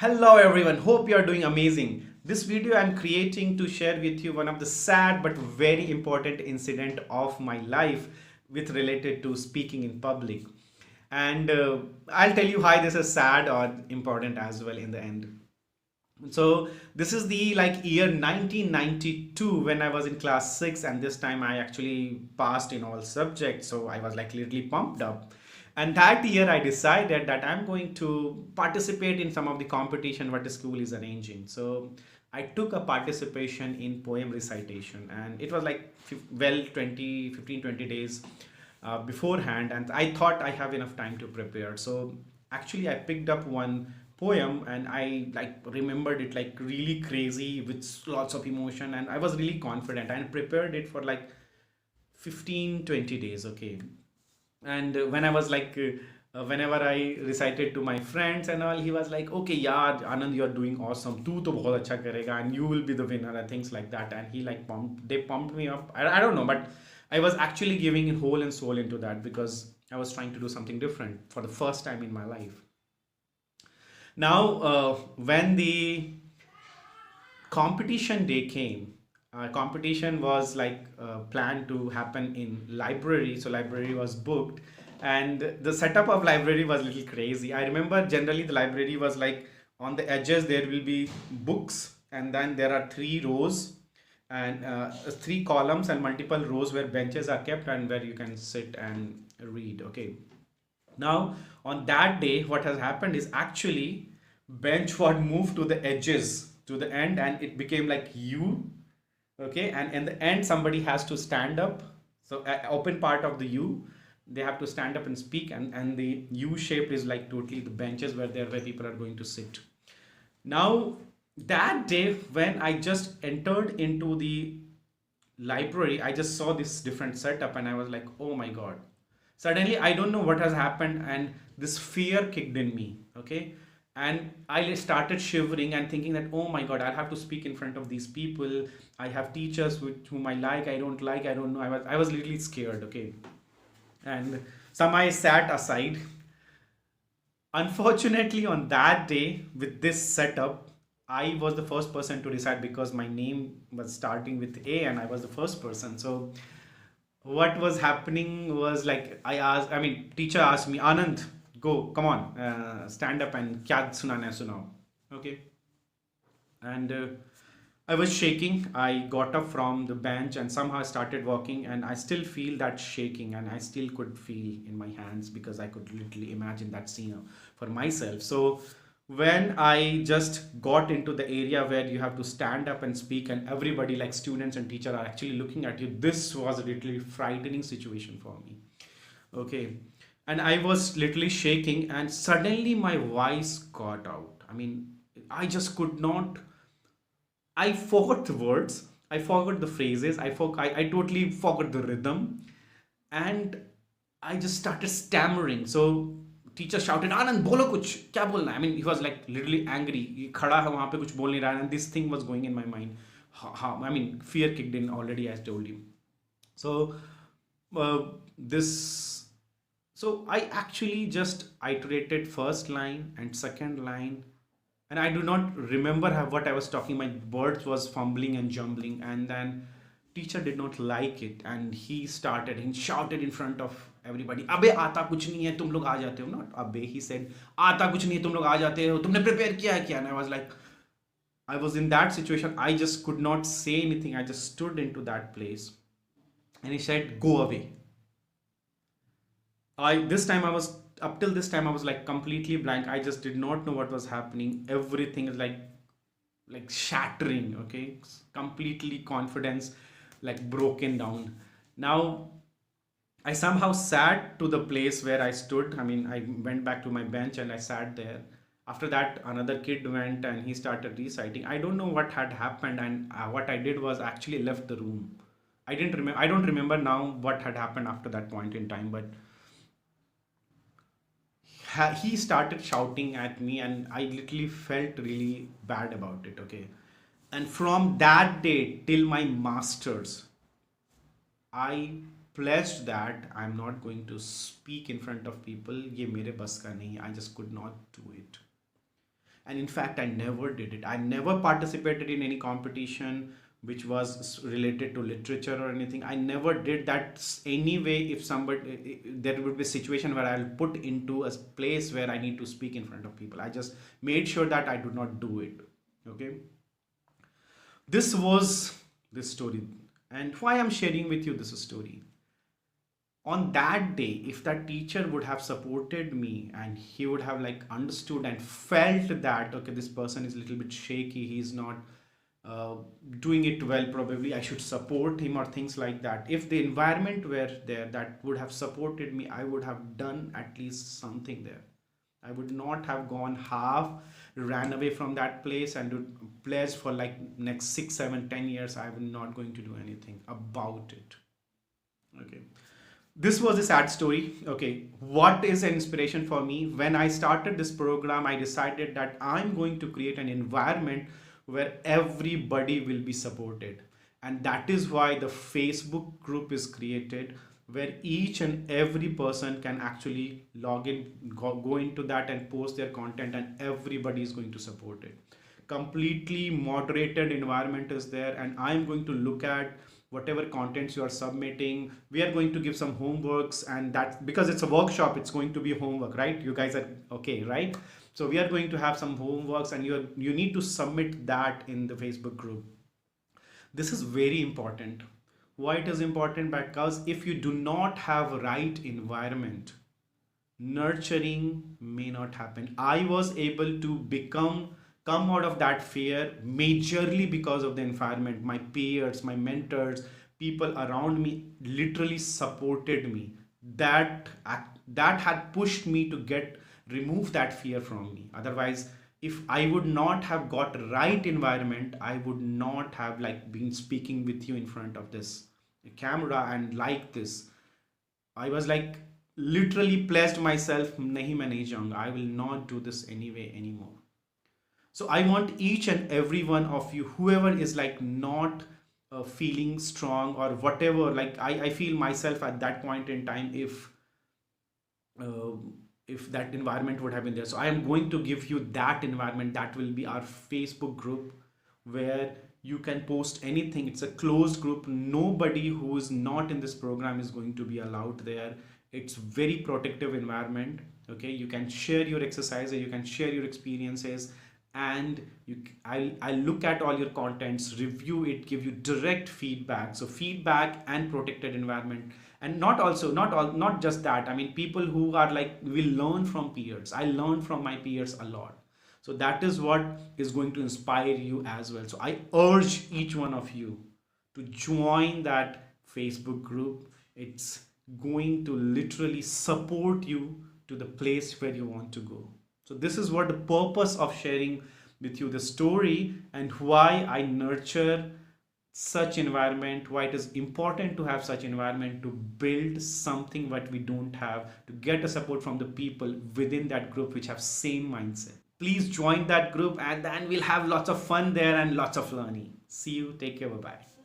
Hello everyone, hope you are doing amazing. This video I'm creating to share with you one of the sad but very important incident of my life with related to speaking in public. And I'll tell you why this is sad or important as well in the end. So this is the year 1992 when I was in class 6, and this time I actually passed in all subjects, so I was like literally pumped up. And that year I decided that I'm going to participate in some of the competition what the school is arranging. So I took a participation in poem recitation, and it was like 20 days beforehand, and I thought I have enough time to prepare. So actually I picked up one poem and I like remembered it like really crazy with lots of emotion, and I was really confident and prepared it for like 15-20 days. Okay. And when I was whenever I recited to my friends and all, he was like, okay, yeah, Anand, you're doing awesome, tu to bahut acha karega and you will be the winner and things like that. And he like pumped me up. I don't know, but I was actually giving in whole and soul into that because I was trying to do something different for the first time in my life. Now when the competition day came, competition was planned to happen in library, so library was booked, and the setup of library was a little crazy. I remember generally the library was like on the edges there will be books, and then there are three rows and three columns and multiple rows where benches are kept and where you can sit and read. Okay. Now, on that day, what has happened is actually bench was moved to the edges, to the end, and it became like U. Okay, and in the end, somebody has to stand up. So, open part of the U, they have to stand up and speak, and the U shape is like totally the benches where people are going to sit. Now, that day when I just entered into the library, I just saw this different setup and I was like, oh my god. Suddenly, I don't know what has happened, and this fear kicked in me. Okay. And I started shivering and thinking that, oh my god, I'll have to speak in front of these people. I have teachers with whom I like, I don't like, I don't know. I was literally scared. Okay. And some I sat aside. Unfortunately, on that day with this setup, I was the first person to decide because my name was starting with A and I was the first person. So what was happening was like teacher asked me, Anand, go, come on, stand up and kya sunana hai sunao. Okay. And I was shaking. I got up from the bench and somehow started walking, and I still feel that shaking, and I still could feel in my hands because I could literally imagine that scene for myself. So when I just got into the area where you have to stand up and speak, and everybody, like students and teacher, are actually looking at you, this was a literally frightening situation for me. Okay. And I was literally shaking, and suddenly my voice got out. I mean, I just could not. I forgot the words. I forgot the phrases. I totally forgot the rhythm. And I just started stammering. So teacher shouted, Anand, bolo kuch. Kya bolna hai? I mean, he was like literally angry. ये खड़ा है वहाँ पे कुछ बोल नहीं रहा है. And this thing was going in my mind. I mean, fear kicked in already, as I told you. So uh, this so I actually just iterated first line and second line, and I do not remember what I was talking. My words was fumbling and jumbling, and then teacher did not like it, and he shouted in front of everybody, अबे आता कुछ नहीं है तुम लोग आ जाते हो. Not अबे, he said आता कुछ नहीं है तुम लोग आ जाते हो, तुमने prepare किया है क्या. And I was like, I was in that situation. I just could not say anything. I just stood into that place, and he said, go away. I this time I was Up till this time I was like completely blank. I just did not know what was happening. Everything is like shattering. Okay, completely confidence like broken down. Now I somehow sat to the place where I stood. I mean, I went back to my bench and I sat there. After that, another kid went and he started reciting. I don't know what had happened, and what I did was actually left the room. I didn't remember. I don't remember now what had happened after that point in time, but he started shouting at me, and I literally felt really bad about it. Okay. And from that day till my masters, I pledged that I'm not going to speak in front of people. Ye mere bas ka nahi. I just could not do it. And in fact, I never did it. I never participated in any competition which was related to literature or anything. I never did that. Anyway, if somebody, there would be a situation where I'll put into a place where I need to speak in front of people, I just made sure that I do not do it. Okay, this was this story. And why I'm sharing with you this story, on that day, if that teacher would have supported me and he would have like understood and felt that, okay, this person is a little bit shaky, he's not uh, doing it well, probably I should support him or things like that. If the environment were there that would have supported me, I would have done at least something there. I would not have gone half, ran away from that place and would pledge for like next 6, 7, 10 years. I am not going to do anything about it. Okay, this was a sad story. Okay, what is an inspiration for me? When I started this program, I decided that I'm going to create an environment where everybody will be supported. And that is why the Facebook group is created, where each and every person can actually log in, go into that and post their content, and everybody is going to support it. Completely moderated environment is there, and I'm going to look at whatever contents you are submitting. We are going to give some homeworks, and that, because it's a workshop, it's going to be homework, right? You guys are okay, right? So we are going to have some homeworks, and you need to submit that in the Facebook group. This is very important. Why it is important? Because if you do not have right environment, nurturing may not happen. I was able to come out of that fear majorly because of the environment. My peers, my mentors, people around me literally supported me. That had pushed me to get remove that fear from me. Otherwise, if I would not have got right environment, I would not have like been speaking with you in front of this camera and like this. I was like literally pledged myself, nahi main nahi jaunga. I will not do this anyway anymore. So I want each and every one of you, whoever is like not feeling strong or whatever, like I feel myself at that point in time, uh, if that environment would have been there. So I am going to give you that environment. That will be our Facebook group, where you can post anything. It's a closed group. Nobody who is not in this program is going to be allowed there. It's very protective environment. Okay, you can share your exercises, you can share your experiences, and I'll look at all your contents, review it, give you direct feedback. So feedback and protected environment. And not just that, I mean, people who are like, will learn from peers. I learn from my peers a lot. So that is what is going to inspire you as well. So I urge each one of you to join that Facebook group. It's going to literally support you to the place where you want to go. So this is what the purpose of sharing with you the story, and why I nurture such environment, why it is important to have such environment, to build something what we don't have, to get a support from the people within that group which have same mindset. Please join that group, and then we'll have lots of fun there and lots of learning. See you. Take care. Bye bye.